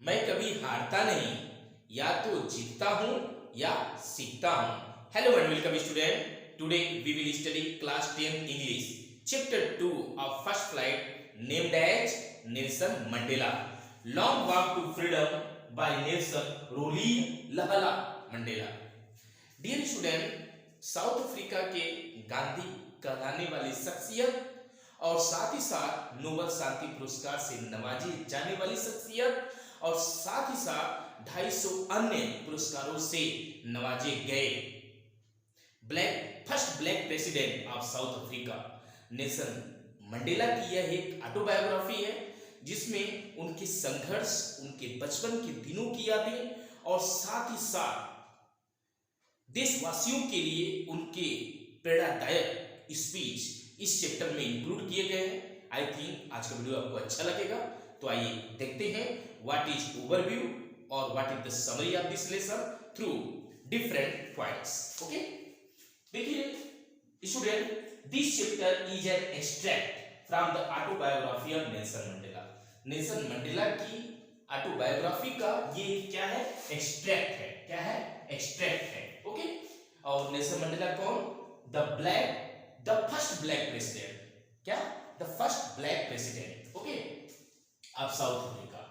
मैं कभी हारता नहीं, या तो जीतता हूं या सीखता हूं। Hello and welcome student. Today we will study class 10 English chapter 2 of first flight named as Nelson Mandela. Long walk to freedom by Nelson Rolihlahla Mandela. Dear student, South Africa के गांधी कहलाने वाली शख्सियत और साथ ही साथ नोबेल शांति पुरस्कार से नवाजी जाने वाली शख्सियत और साथ ही साथ 250 अन्य पुरस्कारों से नवाजे गए first black president of South Africa Nelson Mandela की यह एक ऑटोबायोग्राफी है जिसमें उनके संघर्ष, उनके बचपन के दिनों की यादें और साथ ही साथ देशवासियों के लिए उनके प्रेरणादायक स्पीच इस चैप्टर में इंक्लूड किए गए हैं। आई थिंक आज का वीडियो आपको अच्छा लगेगा, तो आइए देखते हैं व्हाट इज ओवरव्यू और what is the summary of this lesson through different points. Okay, देखिए student, this chapter is an extract from the autobiography of Nelson Mandela. Nelson Mandela की ऑटोबायोग्राफी का ये क्या है? एक्सट्रैक्ट है। क्या है? एक्सट्रैक्ट है। ओके, और नेल्सन मंडेला कौन? The first black president. क्या? The first black president, okay, of South Africa.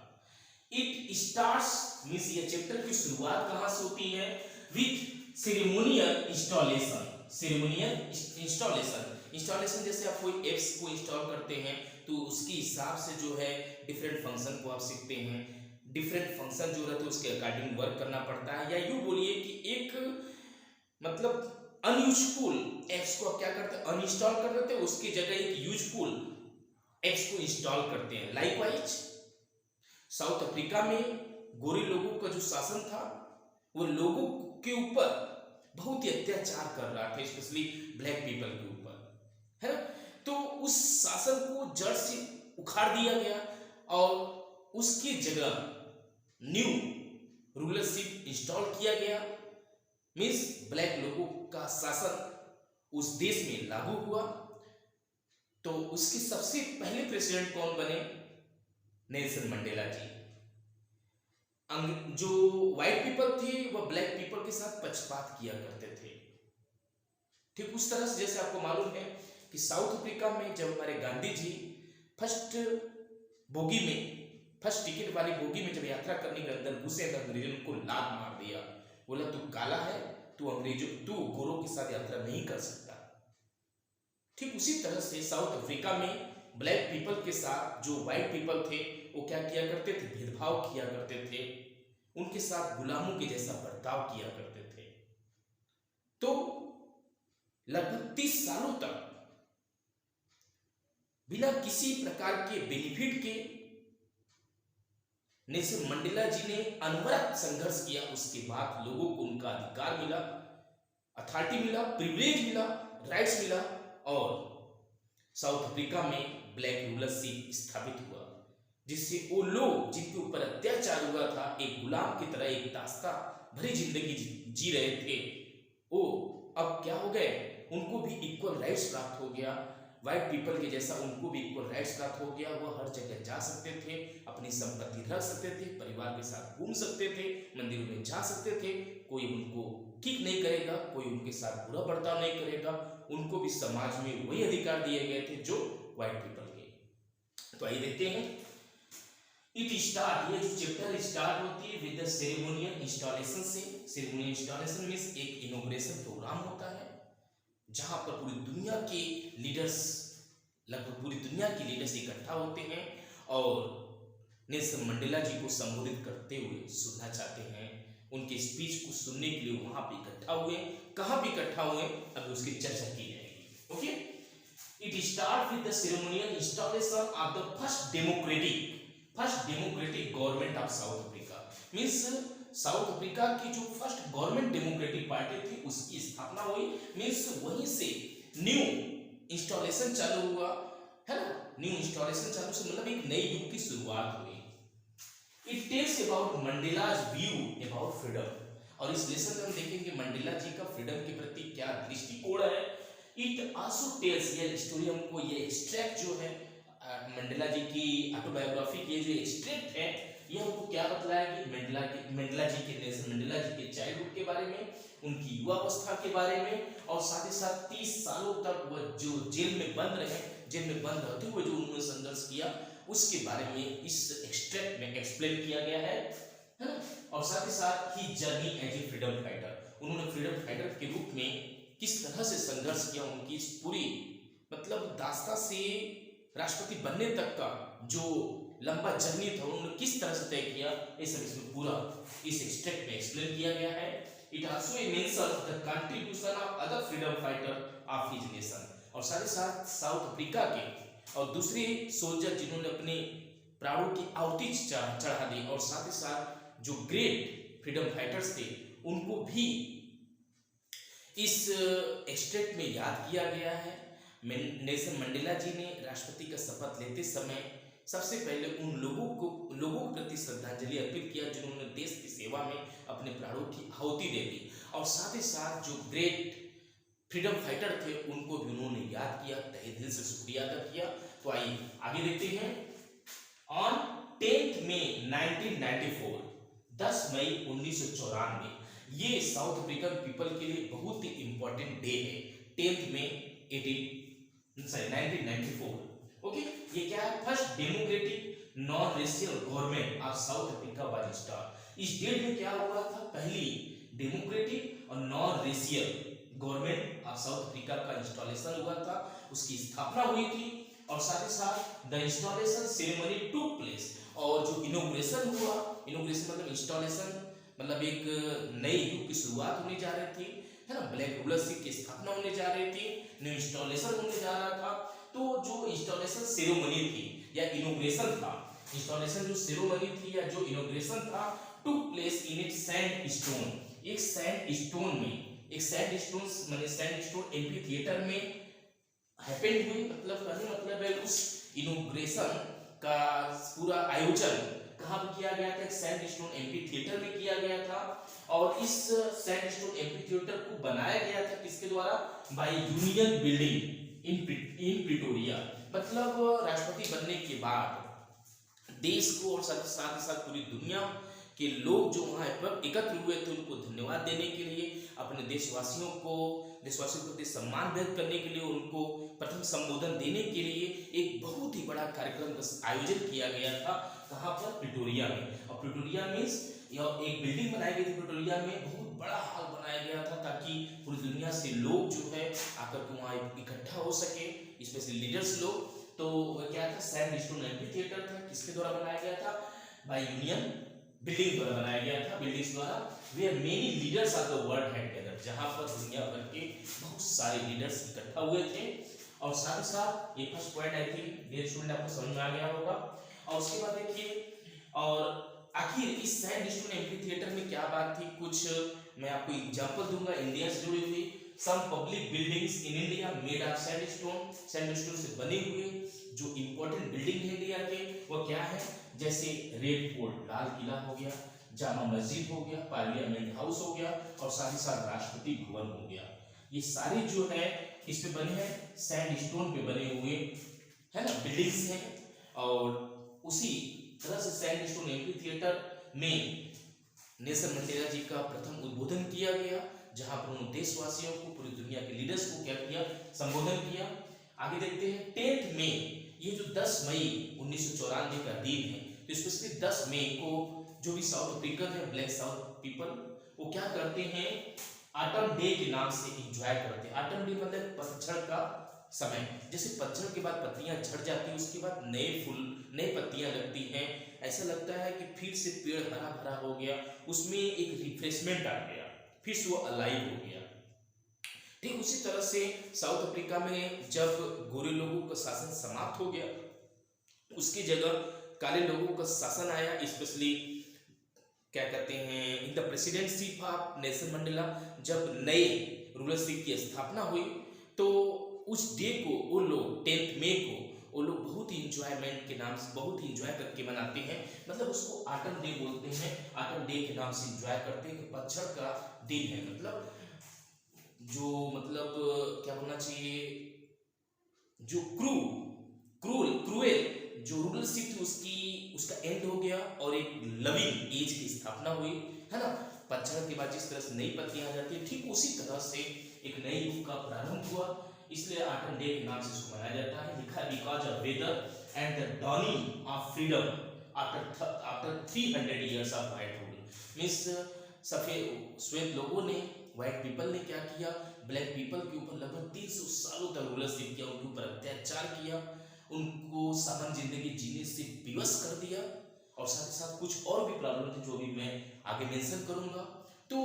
It starts means ये चैप्टर की शुरुआत कहां से होती है? With ceremonial installation. Ceremonial installation जैसे आप कोई एप्स को इंस्टॉल करते हैं तो उसके हिसाब से जो है डिफरेंट फंक्शन को आप सीखते हैं। डिफरेंट फंक्शन जो रहते हैं उसके अकॉर्डिंग वर्क करना पड़ता है, या यूं बोलिए कि एक मतलब अनयूजफुल एप्स को आप क्या करते हैं? अनइंस्टॉल कर देते हैं, उसकी जगह एक यूजफुल एप्स को इंस्टॉल करते हैं। लाइकवाइज साउथ अफ्रीका में गोरे लोगों का जो शासन था वो लोगों के ऊपर बहुत ही अत्याचार कर रहा था, स्पेशली ब्लैक पीपल के ऊपर, है ना? तो उस शासन को जड़ से उखाड़ दिया गया और उसकी जगह न्यू रूलरशिप इंस्टॉल किया गया। मीन्स ब्लैक लोगों का शासन उस देश में लागू हुआ। तो उसके सबसे पहले प्रेसिडेंट कौन बने? नेल्सन मंडेला जी। जो व्हाइट पीपल थे वह ब्लैक पीपल के साथ पक्षपात किया करते थे। ठीक उस तरह से जैसे आपको मालूम है कि साउथ अफ्रीका में जब हमारे गांधी जी फर्स्ट टिकट वाली बोगी में जब यात्रा करने के अंदर घुसे तो अंग्रेजों ने उनको लात मार दिया। बोला तू काला है, तू गोरों के साथ यात्रा नहीं कर सकता। ठीक उसी तरह से साउथ अफ्रीका में ब्लैक पीपल के साथ जो व्हाइट पीपल थे वो क्या किया करते थे? भेदभाव किया करते थे, उनके साथ गुलामों के जैसा बर्ताव किया करते थे। तो लगभग 30 सालों तक बिना किसी प्रकार के बेनिफिट के नेल्सन मंडेला जी ने अनवरत संघर्ष किया। उसके बाद लोगों को उनका अधिकार मिला, अथॉरिटी मिला, प्रिविलेज मिला, राइट्स मिला और साउथ अफ्रीका में ब्लैक रूलरशिप स्थापित हुआ, जिससे वो लोग जिनके ऊपर अत्याचार हुआ था एक गुलाम की तरह एक दास्ता भरी जिंदगी जी रहे थे, वो अब क्या हो गए? उनको भी इक्वल राइट्स प्राप्त हो गया। व्हाइट पीपल के जैसा उनको भी इक्वल राइट्स प्राप्त हो गया। वह हर जगह जा सकते थे, अपनी संपत्ति रख सकते थे, परिवार के साथ घूम सकते थे, मंदिरों में जा सकते थे, कोई उनको किक नहीं करेगा, कोई उनके साथ बुरा बर्ताव नहीं करेगा। उनको भी समाज में वही अधिकार दिए गए थे जो व्हाइट पीपल के। तो आइए देखते हैं। ये जो चैप्टर स्टार्ट होती है विद द सेरेमोनियल इंस्टॉलेशन से। सेरेमोनियल इंस्टॉलेशन मींस एक इनॉग्रेशन प्रोग्राम होता है जहां पर पूरी दुनिया के लीडर्स, लगभग पूरी दुनिया के लीडर्स इकट्ठा होते हैं और नेल्सन मंडेला जी को संबोधित करते हुए सुनना चाहते हैं। उनके स्पीच को सुनने के लिए वहां पे इकट्ठा हुए। कहां पे इकट्ठा हुए अभी उसकी चर्चा की जाएगी। Okay, it start with the ceremonial installation of the first democratic government of South Africa. Means south Africa की जो फर्स्ट गवर्नमेंट डेमोक्रेटिक पार्टी थी उसकी स्थापना हुई। मींस वहीं से न्यू इंस्टॉलेशन चालू हुआ, है ना? न्यू इंस्टॉलेशन चालू से मतलब एक नई युग की शुरुआत हुई। It tells about Mandela's view about freedom. और इस लेसन में हम देखेंगे मंडेला जी का फ्रीडम के प्रति क्या दृष्टिकोण है। इट आल्सो टेल्स, ये स्टोरी हमको, ये एक्सट्रैक्ट जो है मंडेला जी की ऑटोबायोग्राफी की जो एक्सट्रैक्ट है यह हमको क्या बतलाएगी, मंडेला जी के, नेल्सन मंडेला जी के चाइल्डहुड के बारे में, उनकी युवावस्था के बारे में, और साथ ही साथ 30 सालों तक वह जो जेल में बंद रहे, जेल में बंद रहते हुए जो उन्होंने संघर्ष किया उसके बारे में इस एक्सट्रैक्ट में एक्सप्लेन किया गया है ना। और साथ ही साथ ही journey as a freedom fighter, उन्होंने फ्रीडम फाइटर के रूप में किस तरह से संघर्ष किया, उनकी इस पूरी मतलब दास्ता से राष्ट्रपति बनने तक का जो लंबा जर्नी था उन्होंने किस तरह से तय किया, ये सब इसमें पूरा इस एक्सट्रैक्ट में एक्सप्लेन किया गया है। It also mentions the contribution of other freedom fighter of his nation, और साथ ही साथ साउथ अफ्रीका के और दूसरे सोल्जर जिन्होंने अपने प्राणों की आहुति चढ़ा दी, और साथ ही साथ जो ग्रेट फ्रीडम फाइटर्स थे उनको भी इस एक्सट्रैक्ट में याद किया गया है। नेल्सन मंडेला जी ने राष्ट्रपति का शपथ लेते समय सबसे पहले उन लोगों के प्रति श्रद्धांजलि अर्पित किया जिन्होंने देश की सेवा में अपने प्राणों की आहुति दे दी, और साथ ही साथ जो ग्रेट फ्रीडम फाइटर थे उनको भी उन्होंने याद किया, तहे दिल से शुक्रिया अदा किया। तो आइए आगे देखते हैं। ऑन 10 मई 1994, 10 मई 1994, ये साउथ अफ्रीकन पीपल के लिए बहुत ही इंपॉर्टेंट डे है। 10 मई 1994, ओके। ये क्या है, first democratic non racial government of South Africa was installed. इस डेट में क्या हुआ था, पहली डेमोक्रेटिक और non racial government of South Africa का इंस्टॉलेशन हुआ था, उसकी स्थापना हुई थी, और साथ ही साथ the installation ceremony took place, और जो इनॉग्रेशन हुआ, इनॉग्रेशन मतलब इंस्टॉलेशन मतलब एक नए युग की शुरुआत होने जा रही थी, है ना, ब्लैक रूलरशिप की स्थापना होने जा रही थी, न्यू इंस्टॉलेशन होने जा रहा था। तो जो इंस्टॉलेशन सेरेमनी थी या इनॉग्रेशन था, इंस्टॉलेशन जो सेरेमनी थी या जो इनॉग्रेशन था, took place in it sand stone, एक सैंड स्टोन में, एक सैंड स्टोन माने सैंड स्टोन एम्फी थिएटर में हैपेंड हुई। मतलब है उस इनॉग्रेशन का पूरा आयोजन कहाँ पर किया गया था, एक सैंड स्टोन एम्फी थिएटर में किया गया था, और इस सैंड स्टोन एम्फी थिएटर को बनाया गया था किसके द्वारा, by union building in Pretoria. मतलब राष्ट्रपति बनने के बाद देश को और साथ ही साथ पूरी दुनिया के लोग जो वहाँ एकत्र हुए थे उनको धन्यवाद देने के लिए, अपने देशवासियों के प्रति सम्मान व्यक्त करने के लिए, उनको प्रथम संबोधन देने के लिए एक बहुत ही बड़ा कार्यक्रम का आयोजन किया गया था। कहाँ पर, प्रिटोरिया में। और प्रिटोरिया मीन्स यह एक बिल्डिंग बनाई गई थी प्रिटोरिया में, बहुत बड़ा हॉल बनाया गया था ताकि पूरी दुनिया से लोग जो है आकर के वहाँ इकट्ठा हो सके, स्पेशली लीडर्स लोग। तो वह क्या था, सैंड स्टोन एम्फी थिएटर था, किसके द्वारा बनाया गया था, बाय यूनियन बिल्डिंग द्वारा बनाया गया था, बिल्डिंग्स द्वारा, where many leaders of the world had gathered, जहां पर दुनिया भर के बहुत सारे लीडर्स इकट्ठा हुए थे। और साथ ही साथ ये first point I think dear student आपको समझ में आ गया होगा। और उसके बाद देखिए, और आखिर इस सैंड स्टोन एम्फी थिएटर में क्या बात थी, कुछ मैं आपको एग्जांपल दूंगा इंडिया से जुड़ी हुई। Some public buildings in India made of sand stone से बने हुए जो इंपॉर्टेंट बिल्डिंग है इंडिया के, वो क्या है, जैसे रेड फोर्ट लाल किला हो गया, जामा मस्जिद हो गया, पार्लियामेंट हाउस हो गया, और साथ ही साथ राष्ट्रपति भवन हो गया। ये सारे जो है इस पे बने हैं, सैंड स्टोन पे बने हुए है ना बिल्डिंग्स हैं। और उसी तरह से सैंड स्टोन एम्फी थिएटर में नेल्सन मंडेला जी का प्रथम उद्बोधन किया गया, जहां पर उन्होंने देशवासियों को, पूरी दुनिया के लीडर्स को क्या किया, संबोधन किया। आगे देखते हैं 10 मई, ये जो 10 मई 1994 का दिन है, तो स्पेशली 10 मई को जो भी साउथ अफ्रीकन है, ब्लैक साउथ पीपल, वो क्या करते हैं, ऑटम डे के नाम से एंजॉय करते हैं। ऑटम डे मतलब पतझड़ का समय, जैसे पतझड़ के बाद पत्तियां झड़ जाती हैं, उसके बाद नए फूल, नई पत्तियां लगती हैं, ऐसा लगता है कि फिर से पेड़ हरा भरा हो गया, उसमें एक रिफ्रेशमेंट आ गया, फिर से वो अलाइव हो गया। ठीक उसी तरह से साउथ अफ्रीका में जब गोरे लोगों का शासन समाप्त हो गया, उसकी जगह काले लोगों का शासन आया, स्पेशली क्या कहते हैं, in the presidentship of Nelson Mandela, जब नए रूलरशिप की स्थापना हुई, तो उस डे को वो लोग 10 मई को वो लोग बहुत ही इंजॉयमेंट के नाम से, बहुत ही इंजॉय करके मनाते हैं, मतलब उसको ऑटम डे बोलते हैं, ऑटम डे के नाम से इंजॉय करते हैं, पतझड़ का दिन है, मतलब जो मतलब क्या बोलना चाहिए, जो क्रूएल जो रूलरशिप थी उसका एंड हो गया और एक लविंग एज की स्थापना हुई, है ना। पतझड़ के बाद जिस तरह से नई पत्तियां आ जाती है, ठीक उसी तरह से एक नए युग का प्रारंभ हुआ। इसलिए ऑटम डे के नाम से इसको मनाया जाता है। लिखा है because of weather and the dawning of freedom after 300 years of white rule. Means सफेद श्वेत लोगों ने, व्हाइट पीपल ने क्या किया, ब्लैक पीपल के ऊपर लगभग 300 सालों तक रूलरशिप किया, उनके ऊपर अत्याचार किया, उनको सामान्य जिंदगी जीने से विवश कर दिया, और साथ ही साथ कुछ और भी प्रॉब्लम थे जो भी मैं आगे मेंशन करूंगा। तो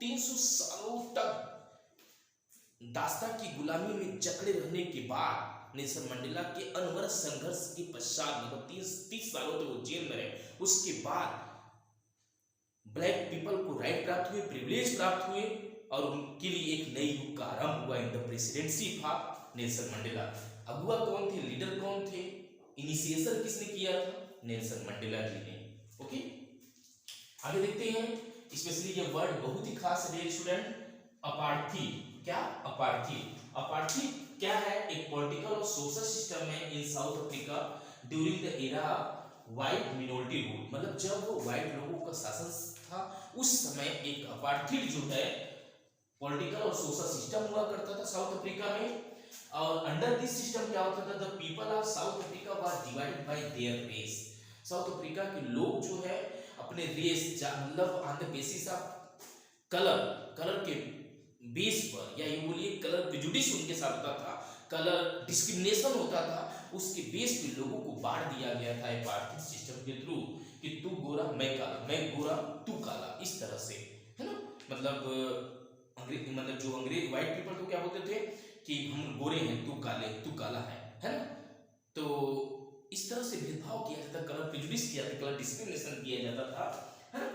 300 सालों तक दास्ता की गुलामी में जकड़े रहने के बाद नेल्सन मंडेला के अनवरत संघर्ष के पश्चात लगभग 30 सालों तक वो जेल में रहे। उसके बाद ब्लैक पीपल को राइट प्राप्त हुए, प्रिविलेज प्राप्त हुए, और उनके लिए एक नई युग का आरंभ हुआ in the presidency of Nelson Mandela. अगुआ कौन थे, लीडर कौन थे, इनिशिएशन किसने किया था, नेल्सन मंडेला जी ने। ओके, आगे देखते हैं। स्पेशली ये वर्ड बहुत ही खास है स्टूडेंट, अपार्थी। क्या अपार्थी? अपार्थी क्या है? एक पॉलिटिकल और सोशल सिस्टम है in South Africa during the era white minority rule. मतलब जब वो व्हाइट लोगों का शासन था उस समय एक अपार्थीड जो है पॉलिटिकल और सोशल सिस्टम हुआ करता था साउथ अफ्रीका में। और अंडर दिस सिस्टम क्या होता था, the people of South Africa was divided by their race. South Africa के लोग जो है अपने रेस, मतलब on the basis of colour के बेस पर, या ये बोलिए कलर प्रेजुडिस उनके साथ होता था, कलर डिस्क्रिमिनेशन होता था, उसके बेस पे लोगों को बांट दिया गया था एक आर्थिक सिस्टम के थ्रू कि तू गोरा मैं काला, मैं गोरा तू काला, इस तरह से, है ना। मतलब जो अंग्रेज व्हाइट पीपल को क्या बोलते थे कि हम गोरे हैं, तू काला है ना। तो इस तरह से भेदभाव किया जाता, कलर प्रेजुडिस किया जाता, कलर डिस्क्रिमिनेशन किया जाता था, है ना।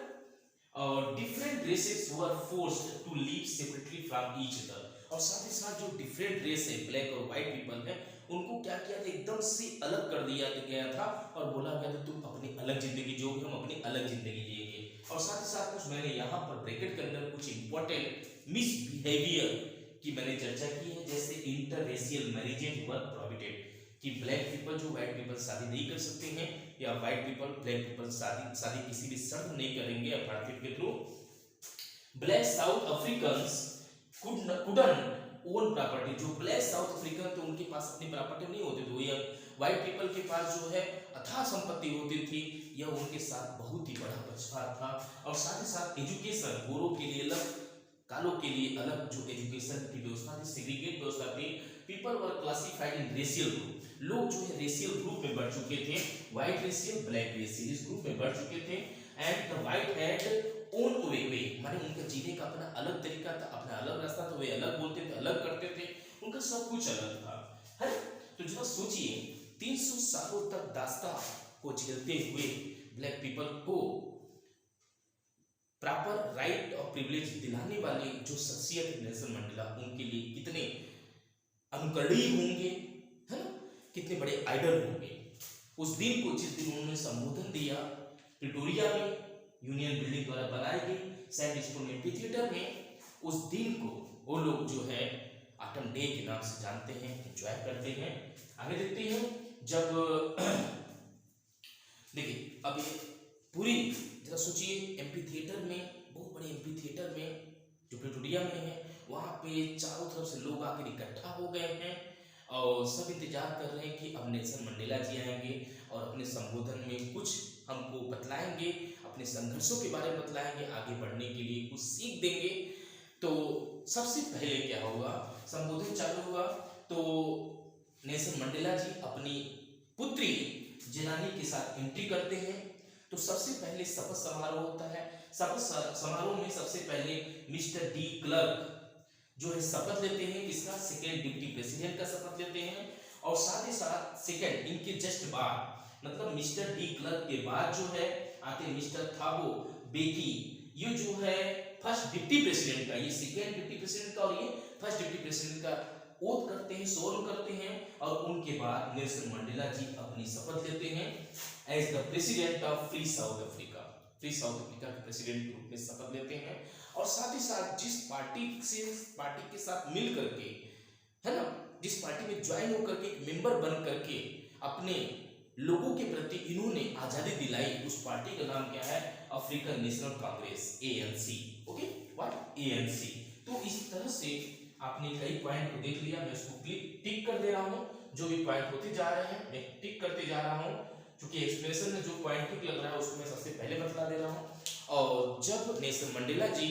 और different races were forced to live separately from each other. और साथ ही साथ जो डिफरेंट रेस है, ब्लैक और व्हाइट पीपल है, उनको क्या किया था, एकदम से अलग कर दिया गया था और बोला गया था तुम अपनी अलग जिंदगी जो भी, हम अपनी अलग जिंदगी जिएंगे। और साथ ही साथ कुछ मैंने यहाँ पर ब्रैकेट के अंदर कुछ इंपॉर्टेंट मिसबिहेवियर की मैंने चर्चा की है, जैसे इंटररेशियल मैरिजेज वर प्रोहिबिटेड, कि ब्लैक पीपल जो व्हाइट पीपल शादी नहीं कर सकते हैं, या व्हाइट पीपल ब्लैक पीपल शादी किसी भी शर्त नहीं करेंगे अपार्थीड के through. Black south Africans couldn't own property. जो ब्लैक साउथ अफ्रीकन थे उनके पास अपनी प्रॉपर्टी नहीं होती थी, या व्हाइट पीपल के पास जो है अथाह संपत्ति होती थी, यह उनके साथ बहुत ही बड़ा पक्षपात था। और साथ ही साथ एजुकेशन, गोरों के लिए अलग, कालों के लिए अलग जो एजुकेशन की व्यवस्था थी, सेग्रीगेट व्यवस्था थी। People were classified in racial group. लोग जो है रेशियल ग्रुप में बढ़ चुके थे, व्हाइट रेशियल, ब्लैक रेशियल, इस ग्रुप में बढ़ चुके थे। And the white had own way, माने उनका जीने का अपना अलग तरीका था, अपना अलग रास्ता था, वे अलग बोलते थे, अलग करते थे, उनका सब कुछ अलग था, है। तो जरा सोचिए 300 सालों तक दास्ता को झेलते हुए ब्लैक पीपल को प्रॉपर राइट और प्रिविलेज दिलाने वाले जो शख्सियत नेल्सन मंडेला, उनके लिए कितने अनुकरणीय होंगे, है ना, कितने बड़े आइडल होंगे। उस दिन को, जिस दिन उन्होंने संबोधन दिया प्रिटोरिया में यूनियन बिल्डिंग द्वारा बनाई गई सैंडस्टोन एम्फीथिएटर में, उस दिन को वो लोग जो है ऑटम डे के नाम से जानते हैं, एंजॉय करते हैं। आगे देखते हैं। जब देखिए अब ये पूरी जरा सोचिए, एम्फीथिएटर में, बहुत बड़े एम्फीथिएटर में जो प्रिटोरिया में है, वहां पे चारों तरफ से लोग आकर इकट्ठा हो गए हैं और सब इंतजार कर रहे हैं कि अब नेल्सन मंडेला जी आएंगे और अपने संबोधन में कुछ हमको बतलाएंगे, अपने संघर्षों के बारे में बतलाएंगे, आगे बढ़ने के लिए कुछ सीख देंगे। तो सबसे पहले क्या होगा, संबोधन चालू हुआ तो नेल्सन मंडेला जी अपनी पुत्री जेलानी के साथ एंट्री करते हैं। तो सबसे पहले शपथ समारोह होता है। शपथ समारोह में सबसे पहले मिस्टर डी क्लर्क जो है शपथ लेते हैं, किसका, सेकेंड डिप्टी प्रेसिडेंट का शपथ लेते हैं। और साथ ही साथ सेकेंड, इनके जस्ट बाद, मतलब मिस्टर डी क्लर्क के बाद जो है आते मिस्टर थाबो बेकी, ये जो है फर्स्ट डिप्टी प्रेसिडेंट का, ये सेकेंड डिप्टी प्रेसिडेंट का और ये फर्स्ट डिप्टी प्रेसिडेंट का ओथ करते हैं, सोल करते हैं। और उनके बाद नेल्सन मंडेला जी अपनी शपथ लेते हैं as the president of free South Africa. Free South Africa के प्रेसिडेंट के रूप में शपथ लेते हैं। और साथ ही साथ जिस पार्टी के साथ मिल करके, है ना, जिस पार्टी में ज्वाइन होकर के एक मेंबर बन करके अपने लोगों के प्रति इन्होंने आजादी दिलाई, उस पार्टी का नाम क्या है? African national Congress, ANC। Okay, what? ANC। तो इस तरह से आपने कई पॉइंट को देख लिया। मैं उसको टिक कर दे रहा हूँ, जो भी पॉइंट होते जा रहे हैं मैं टिक करते जा रहा हूँ, क्योंकि एक्सप्रेशन में जो पॉइंट टिक लग रहा है उसको मैं सबसे पहले बतला दे रहा हूँ। और जब नेल्सन मंडेला जी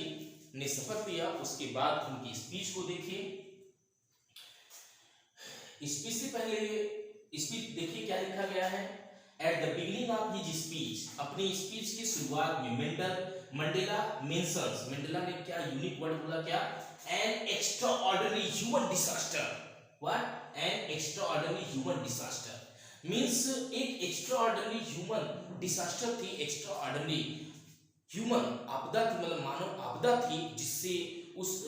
ने शपथ लिया, उसके बाद उनकी स्पीच को देखिए। स्पीच से पहले स्पीच देखिए क्या लिखा गया है। At the beginning of his speech, अपनी स्पीच की शुरुआत में मंडेला मेंशंस, मंडेला ने क्या यूनिक वर्ड बोला? क्या? N extraordinary human disaster. What? N extraordinary human disaster means एक एक्स्ट्राऑर्डिनरी ह्यूमन डिजास्टर थी, एक्स्ट्राऑर्डिनरी ह्यूमन आपदा थी, मतलब मानव आपदा थी, जिससे उस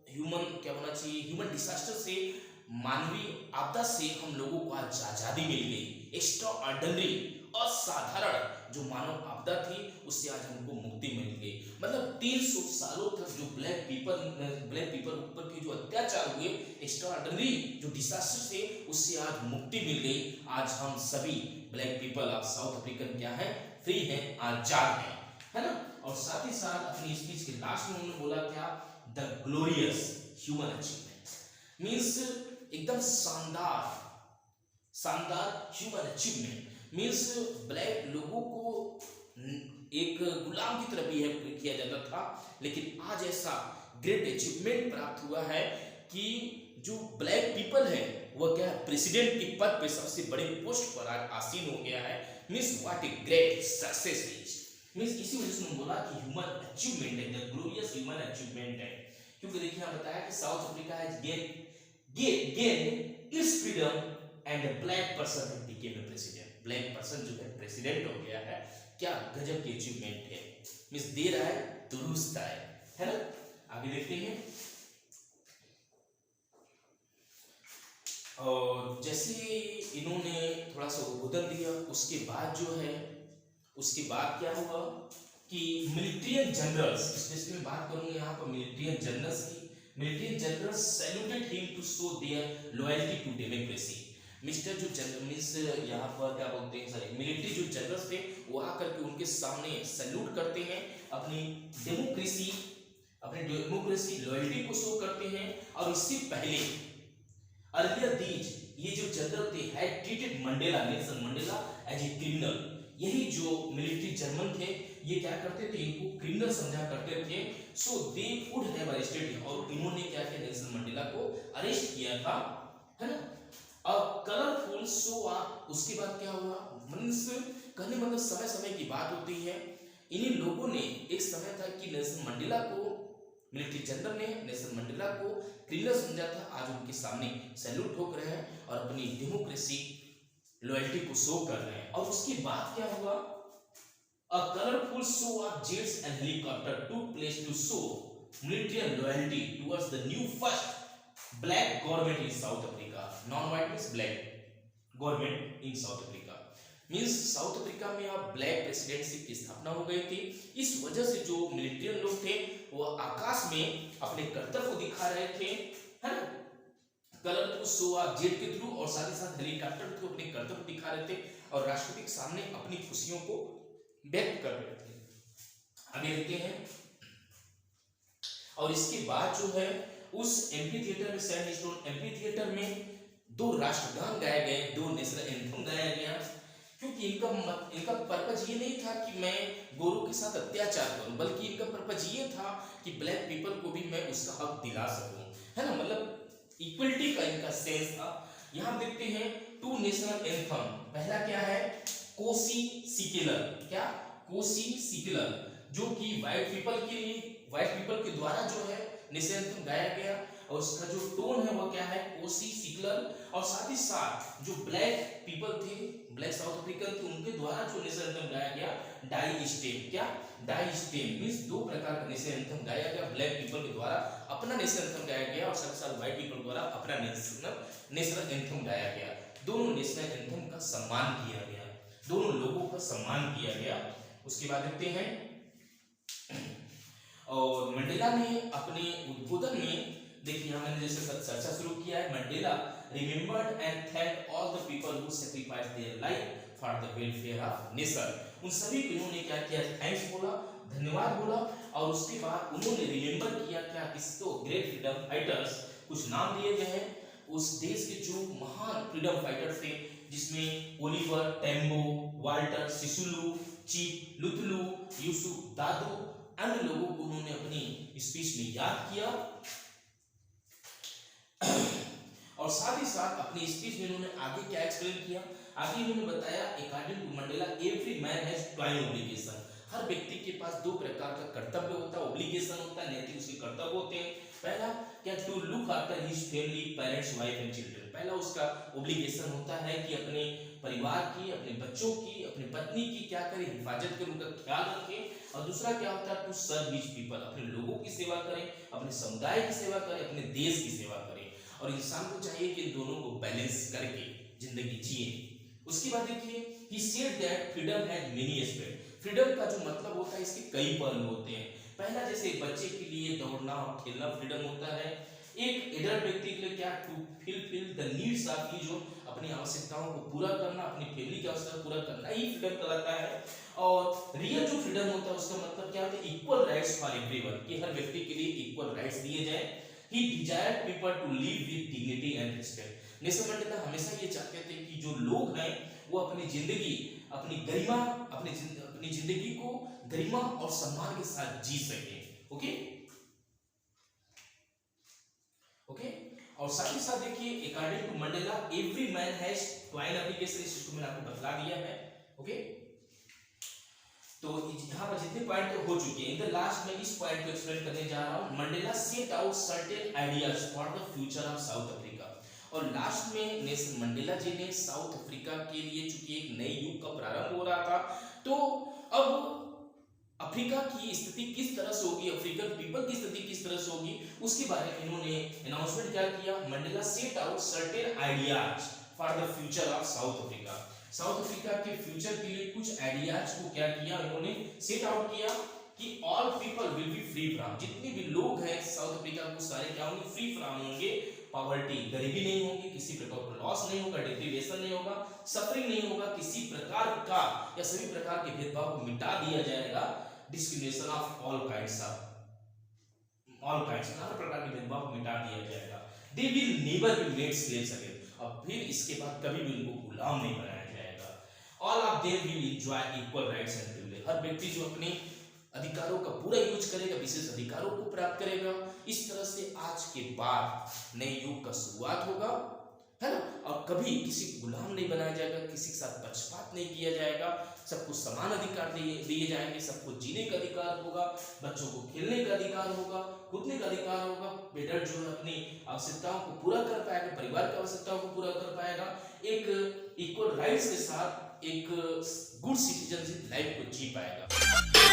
ह्यूमन क्या होना चाहिए? ह्यूमन डिजास्टर से, मानवीय आपदा से हम लोगों को आज आजादी मिल गई। एक्स्ट्रा ऑर्डिनरी, असाधारण जो मानव आपदा थी उससे आज हमको मुक्ति मिल गई। मतलब 300 सालों तक जो ब्लैक पीपल ऊपर के जो अत्याचार हुए, एक्स्ट्रा ऑर्डिनरी जो डिजास्टर से, उससे आज मुक्ति मिल गई। आज हम सभी black people of south African क्या है? फ्री हैं, आजाद हैं, है ना। और साथ ही साथ अपनी स्पीच के लास्ट में उन्होंने बोला क्या? The glorious human achievement means एकदम शानदार ह्यूमन अचीवमेंट मींस ब्लैक लोगों को एक गुलाम की तरह बिहेव किया जाता था, लेकिन आज ऐसा ग्रेट अचीवमेंट प्राप्त हुआ है कि जो ब्लैक पीपल है वह क्या है? प्रेसिडेंट के पद पे सबसे बड़े पोस्ट पर आज आसीन हो गया है। Means what a great success is means इसी वजह से उन्होंने बोला कि ह्यूमन अचीवमेंट है, द ग्लोरियस ह्यूमन अचीवमेंट है। क्योंकि देखिए यहाँ बताया कि south Africa has gained its freedom and a black person became a president। Black person जो है प्रेसिडेंट हो गया है। क्या गजब की अचीवमेंट है, मींस दे रहा है दुरुस्त है ना। आगे देखते हैं। और जैसे इन्होंने थोड़ा सा उद्बोधन दिया, उसके बाद जो है, उसके बाद क्या हुआ कि मिलिट्रियन जनरल्स, स्पेशली बात करूंगा यहाँ पर मिलिट्रियन जनरल्स की। Military generals saluted him to show their loyalty to democracy. Mister जो मींस यहाँ पर क्या बोलते हैं, सॉरी, मिलिट्री जो जनरल्स थे वो आकर के उनके सामने सैल्यूट करते हैं, अपनी डेमोक्रेसी लॉयल्टी को शो करते हैं। और इससे पहले अर्लियर दीज ये जो जनरल थे had treated Mandela, Nelson Mandela as a criminal. यही जो मिलिट्री जर्मन थे ये क्या करते थे? इनको क्रिमिनल समझा करते थे। So they would have arrested him, और इन्होंने क्या किया? नेल्सन मंडेला को अरेस्ट किया था, है ना। अब कलरफुल शो अप, उसके बाद क्या हुआ? मींस कहने मतलब समय समय की बात होती है। इन्हीं लोगों ने, एक समय था कि नेल्सन मंडेला को, मिलिट्री जनरल ने नेल्सन मंडेला को क्रिमिनल समझा था, आज उनके सामने सैल्यूट ठोक रहे हैं और अपनी डेमोक्रेसी लॉयल्टी को शो कर रहे हैं। और उसके बाद क्या हुआ? A colorful show of jets and helicopter took place to show military loyalty towards the new first black government in South Africa. Non-white means black government in South Africa. Means south Africa में अब black presidency की स्थापना हो गई थी। इस वजह से जो मिलिट्रियन लोग थे वो आकाश में अपने कर्तव्य को दिखा रहे थे, है ना। कलरफुल शो ऑफ जेट के थ्रू और साथ ही साथ हेलीकॉप्टर के थ्रू अपने कर्तव्य दिखा रहे थे और राष्ट्रपति के सामने अपनी खुशियों को व्यक्त कर रहे थे। आगे देखते हैं। और इसके बाद जो है उस एम्फी थिएटर में, सैंडस्टोन एम्फी थिएटर में 2 राष्ट्रगान गाए गए, 2 नेशनल एंथम गाया गया, क्योंकि इनका पर्पज ये नहीं था कि मैं गोरों के साथ अत्याचार करूं, बल्कि इनका पर्पज ये था कि ब्लैक पीपल को भी मैं उसका हक दिला सकूं, है ना। मतलब इक्वलिटी का इनका सेंस था। यहां देखते हैं 2 नेशनल एंथम। पहला क्या है? कोसी सिकेलर। क्या? कोसी सिकेलर, जो कि व्हाइट पीपल के द्वारा जो है नेशनल एंथम गाया गया, और उसका जो टोन है वो क्या है? कोसी सिकेलर। और साथ ही साथ जो ब्लैक पीपल थे, ब्लैक साउथ अफ्रीकन थे, उनके द्वारा जो नेशनल एंथम गाया गया डाई स्टेम। क्या? डाई स्टेम मींस 2 प्रकार का नेशनल एंथम गाया गया। ब्लैक पीपल के द्वारा अपना नेशनल एंथम गाया गया और साथ ही साथ व्हाइट पीपल द्वारा अपना नेशनल एंथम गाया गया। दोनों नेशनल एंथम का सम्मान किया गया, दोनों लोगों का सम्मान किया गया। उसके बाद देखते हैं। और मंडेला ने अपने उद्बोधन में, देखिए मैंने जैसे चर्चा शुरू किया है, Mandela remembered and thanked all the people who sacrificed their life for the welfare of nation. उन सभी को इन्होंने क्या किया, थैंक्स बोला, धन्यवाद बोला, और उसके बाद उन्होंने रिमेंबर किया क्या, किसको, ग्रेट फ्रीडम फाइटर्स, कुछ नाम दिए गए हैं उस देश के जो महान फ्रीडम फाइटर्स थे, जिसमें ओलिवर टेम्बो, वाल्टर सिसुलू, चीफ लुथुलू, यूसुफ दादू, अन्य लोगों को उन्होंने अपनी स्पीच में याद किया। और साथ ही साथ अपनी स्पीच में उन्होंने आगे क्या एक्सप्लेन किया, आगे उन्होंने बताया according to Mandela every man has twin obligation, हर व्यक्ति के पास दो प्रकार का कर्तव्य होता है, ऑब्लिगेशन होता है, नैतिक उसके कर्तव्य होते हैं। पहला क्या, to look after his family, parents, wife and children, पहला उसका ऑब्लिगेशन होता है कि अपने परिवार की, अपने बच्चों की, अपनी पत्नी की क्या करे, हिफाजत करें, उनका ख्याल रखें। और दूसरा क्या होता है, टू सर्व हिज पीपल, अपने लोगों की सेवा करें, अपने समुदाय की सेवा करें, अपने देश की सेवा करें। और इंसान को चाहिए कि इन दोनों को बैलेंस करके जिंदगी जिए। उसके बाद देखिए, he said that freedom has many aspects, freedom का जो मतलब होता है इसके कई पहलू होते हैं। पहला, जैसे बच्चे के लिए दौड़ना और खेलना फ्रीडम होता है, एक एडल्ट व्यक्ति के लिए क्या, to fill the needs of, जो अपनी आवश्यकताओं को पूरा करना, अपनी फैमिली की आवश्यकता पूरा करना ही फ्रीडम कहलाता है। और रियल जो फ्रीडम होता है उसका मतलब क्या होता है, इक्वल राइट्स फॉर एवरीवन, कि हर व्यक्ति के लिए इक्वल राइट्स दिए जाए। He desired people to live with dignity and respect, Nelson Mandela हमेशा ये चाहते थे कि जो लोग हैं वो अपनी जिंदगी, अपनी गरिमा, अपनी जिंदगी को गरिमा और सम्मान के साथ जी सके। Okay okay. और साथ ही साथ देखिए, according to Mandela every man has twin obligation, इसको मैंने आपको बतला दिया है। ओके, तो यहाँ पर जितने पॉइंट हो चुके हैं, इन द लास्ट में इस पॉइंट को एक्सप्लेन करने जा रहा हूँ। Mandela set out certain ideas for the future of South Africa, और लास्ट में नेल्सन मंडेला जी ने साउथ अफ्रीका के लिए, चूंकि एक नए युग का प्रारंभ हो रहा था, तो अब अफ्रीका की स्थिति किस तरह से होगी, अफ्रीकन पीपल की स्थिति किस तरह से होगी, उसके बारे में इन्होंने अनाउंसमेंट क्या किया। Mandela set out certain ideas for the future of South Africa, south Africa के फ्यूचर के लिए कुछ आइडियाज को क्या किया उन्होंने, सेट आउट किया कि all people will be free from, जितने भी लोग हैं साउथ अफ्रीका को सारे क्या होंगे, फ्री फ्रॉम होंगे, पॉवर्टी, गरीबी नहीं होगी, किसी प्रकार का लॉस नहीं होगा, डिप्रीवेशन नहीं होगा, सफरिंग नहीं होगा, किसी प्रकार का या सभी प्रकार के भेदभाव को मिटा दिया जाएगा, डिस्क्रिमिनेशन ऑफ ऑल काइंड्स, हर प्रकार के भेदभाव को मिटा दिया जाएगा। They will never be made slaves again, अब फिर इसके बाद कभी भी उनको गुलाम नहीं बनाया जाएगा। All of them will enjoy equal rights and privilege, हर व्यक्ति जो अपने अधिकारों का पूरा यूज करेगा, विशेष अधिकारों को प्राप्त करेगा। इस तरह से आज के बाद नए युग का शुरुआत होगा, है ना, और कभी किसी को गुलाम नहीं बनाया जाएगा, किसी के साथ पक्षपात नहीं किया जाएगा, सबको समान अधिकार दिए जाएंगे, सबको जीने का अधिकार होगा, बच्चों को खेलने का अधिकार होगा, कूदने का अधिकार होगा, बेटर जो है अपनी आवश्यकताओं को पूरा कर पाएगा, परिवार की आवश्यकताओं को पूरा कर पाएगा, एक इक्वल राइट्स के साथ एक गुड सिटीजनशिप लाइफ को जी पाएगा।